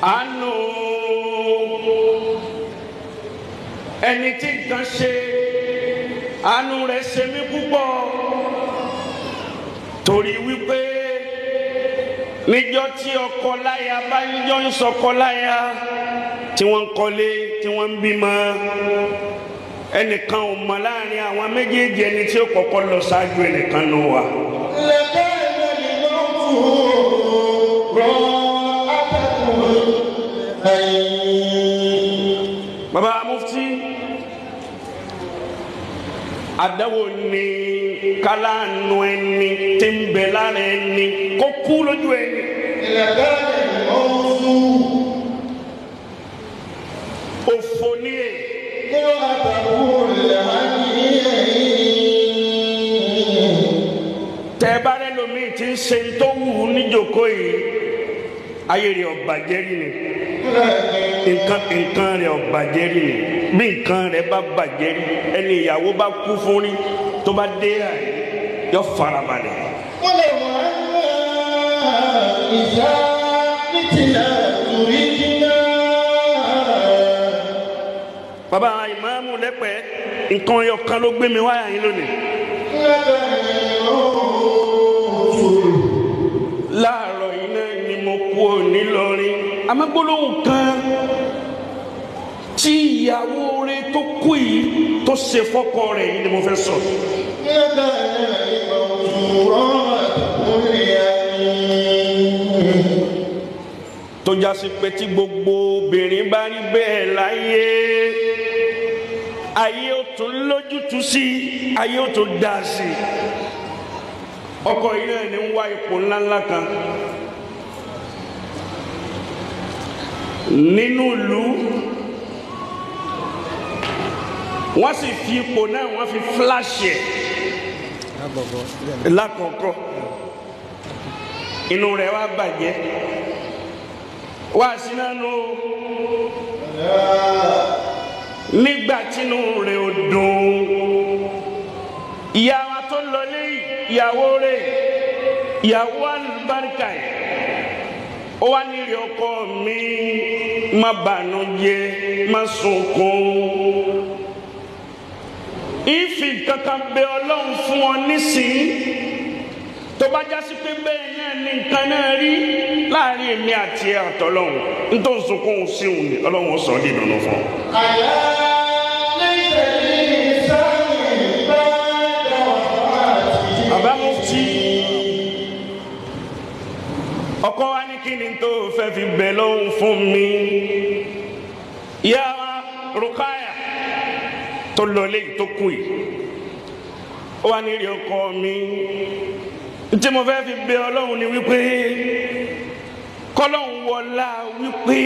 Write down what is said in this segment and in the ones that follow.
àánú ẹni tí nǹkan ṣe àánú rẹ̀ ṣe mí púpọ̀ torí wípé níjọ́ tí ọkọ láya bá níjọ́ ń sọkọ láya tí wọ́n ń kọ́lé tí wọ́n ń bímọ ẹnìkan ò mọ̀ láàrin àwọn méjèèjì ẹni tí ó kọ́kọ́ lọ ṣáájú ẹnìkan ló wà. Baba Mufti àdáwò ni kálánù ẹni tí ń bẹ lára ẹni kó kú lójú ẹni. Òfò ni ẹ. Tẹ́ẹ̀bá rẹ̀ lómi tí ń ṣe tó wù ú níjòkó yìí ayé rẹ̀ ọ̀bàjẹ́ rí ni nǹkan rẹ̀ ọ̀bàjẹ́ rí ni bí nǹkan rẹ̀ bá bàjẹ́ rí ẹni ìyàwó bá kú fún rí tó bá dé àyè yọ farabalẹ̀. wọ́n lè wọ́n ìṣá nítìlá torí jìnnà. Bàbá ìmáàmù lẹ́pẹ́ nǹkan ẹyọ kan ló gbé mi wáyà yín lónìí. Láàárọ̀ yìí náà ni mo kú òní lọrin àmọ́ gbólóhùn kan tí ìyàwó rẹ̀ tó kú yìí tó ṣe fọ́kọ rẹ̀ yìí ni mo fẹ́ sọ. Tó jásí pé tí gbogbo obìnrin bá rí bẹ́ẹ̀ láyé ayé ó tún lójútùú sí ayé ó tún dá sí ọkọ yìí náà ní ń wá ipò ńláńlá kan nínú ìlú wọ́n sì fi ipò náà wọ́n fi fíláṣì ẹ̀ lákọ̀ọ́kọ́ inú rẹ̀ wá bàjẹ́ wá sí nánú nígbà tínú rẹ̀ ò dùn ìyá wa tó lọ lẹ́yìn ìyàwó rẹ̀ ìyàwó alùbáríkà yìí ó wá nílé ọkọ mi má bànújẹ́ má sunkún ìfì kankan bẹ Ọlọ́run fún ọ nísìnyí tó bá jásí pé bẹ́ẹ̀ náà ní nǹkan náà rí láàrin èmi àti àtọ́lọ́hún nítorí sunkún sí òun ni Ọlọ́run sọ ọ́ di ìdùnnú fún ọ. àyà lẹ́sẹ̀ ní sáyẹn bá dáwọ́ àti. Baba Mufti ọkọ wa ní kí ni tó fẹ́ fi bẹ̀ lọ́hún fún mi ìyá Rukaya tó lọlé tó kú yìí ó wà ní rí ọkọ mi tí mo fẹ́ fi bẹ̀ Ọlọ́run ni wípé kọ́lọ́hún wọlá wípé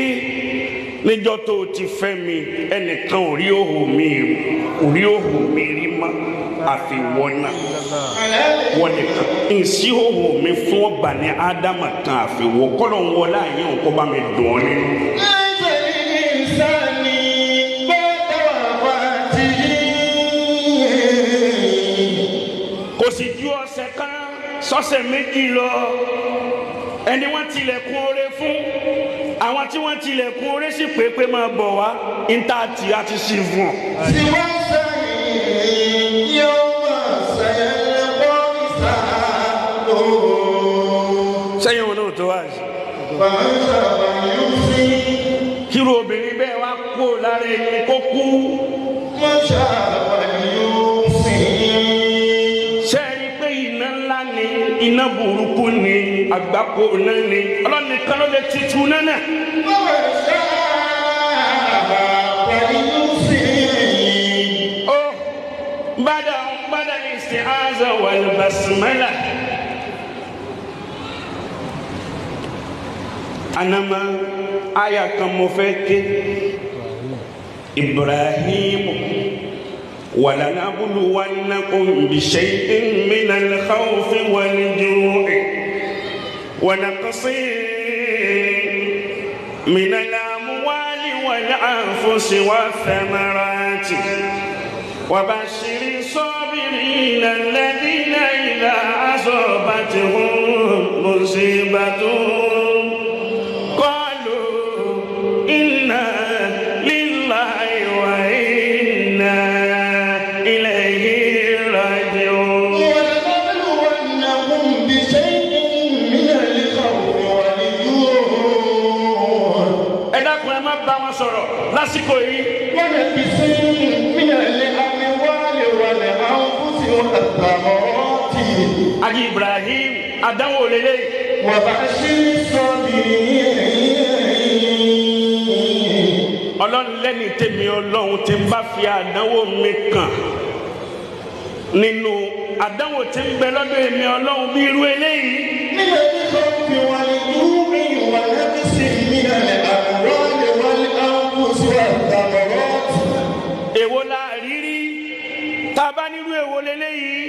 níjọ́ tó ti fẹ́ mi ẹnìkan ò rí òhò mi rí mọ́ àfi wọ́n náà wọ́n nìkan nsí òhò mi fún ọba ní ádámà kan àfi wọ́n kọ́lọ́hún wọlá yẹn kó bá mi dùn ọ́ nínú. Kò sì ju ọ̀sẹ̀ kan sọ́sẹ̀ méjì lọ ẹni wọ́n tilẹ̀kùn oore fún àwọn tí wọ́n tilẹ̀kùn oore sì pé máa bọ̀ wá níta tí a ti sí fún ọ. tí wọ́n sẹ́yìn yóò máa sẹ́yìn bọ́ ìsàlò. sẹ́yìn wọn náà tó wá sí. bàbá yóò sí. kíru obìnrin bẹ́ẹ̀ wá kó lára ẹni kó kú. wọ́n ṣàbàyí yóò sí. sẹ́yìn pé iná ńlá ni iná burúkú ni àgbákò náà ni ọlọ́ni kan ló lè tutù náà. bàbá ṣàbàyí yóò sí. ó bàdà isti'aza wal basmala. anama aya kan mo fẹ́ ké Ibrahim ولنبلونكم بشيء من الخوف والجوع ونقص من الأموال والأنفس والثمرات وبشر الصابرين الذين إذا أصابتهم مصيبة قالوا lásìkò yìí. ونقص من الأموال والأنفس والثمرات Aji Ibrahim àdánwò lélẹ̀. وبشر الصابرين. Ọlọ́run lẹ́ni tèmi Ọlọ́run tí ń bá fi àdánwò mi kàn nínú àdánwò tí ń bẹ lọ́dọ̀ èmi Ọlọ́run bí irú eléyìí. من الخوف والجوع ونقص من الأموال والأنفس والثمرات. Èwo la rírí tá a bá nírú èwo lélẹ́yìí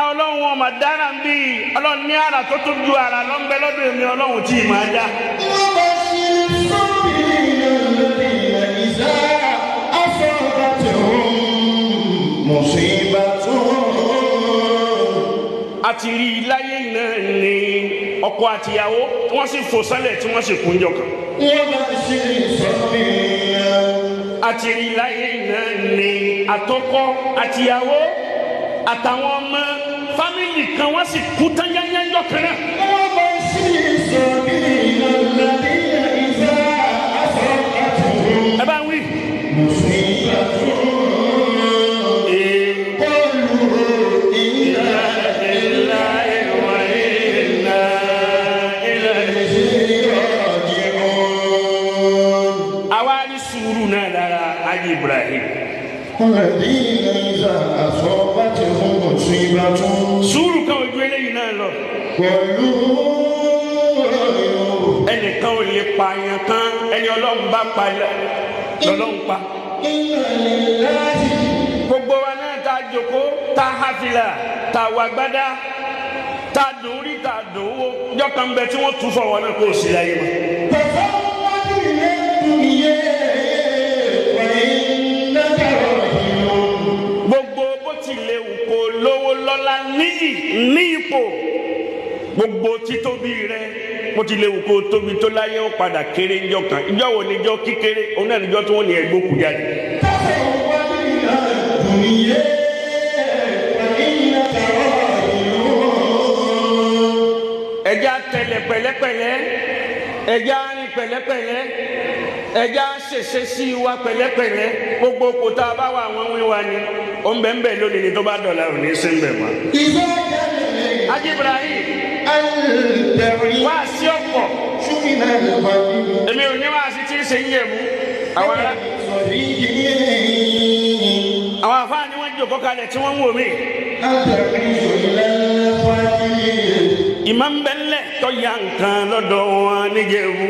Ọlọ́run ọmọ dára ń bí Ọlọ́run ní àrà tó tún ju àrà lọ ń bẹ lọ́dọ̀ èmi Ọlọ́run tí ì máa dá. وبشر الصابرين الذين إذا أصابتهم مصيبة Àti rí i láyé náà ni ọkọ àtìyàwó wọ́n sì fò sálẹ̀ tí wọ́n sì kúnjọ kan. وبشر الصابرين. Àti rí i láyé náà ni àtọkọ àtìyàwó àtàwọn ọmọ fámìlì kan wọ́n sì kú tán yányánjọ́ kan náà. وبشر الصابرين الذين إذا أصابتهم Ẹ bá ń wí. مصيبة قالوا إنا Aji Ibrahim. الذين إذا أصابتهم مصيبة Sùúrù kan ojú eléyìí náà lọ. قالوا Ẹnìkan ò lè pààyàn kan ẹni Ọlọ́run bá pa lọ́lọ́run pa. إنا لله. Gbogbo wa náà ta jòkó ta hafila ta wàgbádá ta dùn rí ta dùn owó jọ́kan bẹ tí wọ́n tún fọwọ́ náà kó o sì láyé mọ́. تزودوا من الدنيا وإنك رحيم. Gbogbo bó tilẹ̀ wù kó lówó lọ́lá níyì ní ipò gbogbo títóbi rẹ bó tilẹ̀ wù kó tóbi tó láyé ó padà kéré ńjọ́ kan ìjọ wo níjọ́ kíkéré òun náà níjọ́ tí wọ́n ní ẹgbẹ́ òkú jáde. تزودوا من الدنيا وإنك رحيم. Ẹja tẹ̀lẹ̀ pẹ̀lẹ́pẹ̀lẹ́ ẹja rìn pẹ̀lẹ́pẹ̀lẹ́ ẹja ṣèṣe sí wa pẹ̀lẹ́pẹ̀lẹ́ gbogbo kòtà bá wà wọ́n wí wa ni ó ń bẹ̀ ń bẹ̀ lónìí ni tó bá dọ̀la ò ní sí ń bẹ̀ mọ́. إذا كان Aji Ibrahim التعريف wá sí ọ̀pọ̀ من الغد èmi ò ní wá sí tí ń ṣe ń yẹ̀mú àwọn ará àwọn àfáà ni wọ́n jòkó kalẹ̀ tí wọ́n ń wò mí. Ìmọ̀ ń bẹ ńlẹ̀ tó ya nǹkan lọ́dọ̀ wọn níjẹ̀bú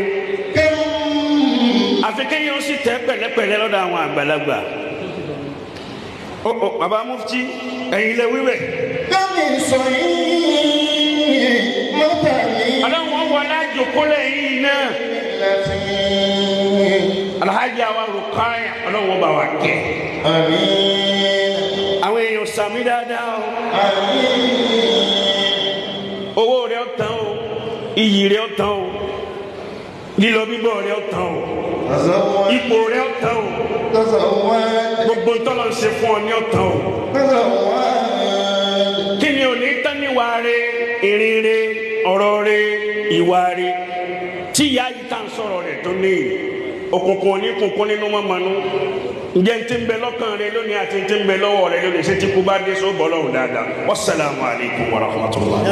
àfi kéèyàn ó sì tẹ́ pẹ̀lẹ́pẹ̀lẹ́ lọ́dọ̀ àwọn àgbàlagbà. Bàbá Mufti ẹ̀yin lẹ wí bẹ̀. Ọlọ́run wọn wọlé àjòkó lẹ́yìn náà. Alhaji awa Rukaya Ọlọ́run wọn bá wa kẹ́. Àwọn èèyàn sàmì dáadáa o. Owó rẹ̀ ọ̀tàn o, iyì rẹ̀ ọ̀tàn o, lílọ bíbọ̀ rẹ̀ ọ̀tàn o, ipò rẹ̀ ọ̀tàn o, gbogbo ntọ́lọ̀ ń ṣe fún ọ ní ọ̀tàn o. Kí ni òní tán níwà rẹ̀, ìrìn rẹ̀, ọ̀rọ̀ rẹ̀, ìwà rẹ̀ tí ìyá yìí tá à ń sọ̀rọ̀ rẹ̀ tó ní òkùnkùn òní kùnkùn nínú mọ́mọ́nú. Ǹjẹ́ n ti ń bẹ lọ́kàn rẹ̀ lónìí àti n ti ń bẹ lọ́wọ́ rẹ̀ lónìí ṣé tí kú bá dé sóbọ̀ lọ́hùn dáadáa. Wassalamu alaikum warahmatullahi.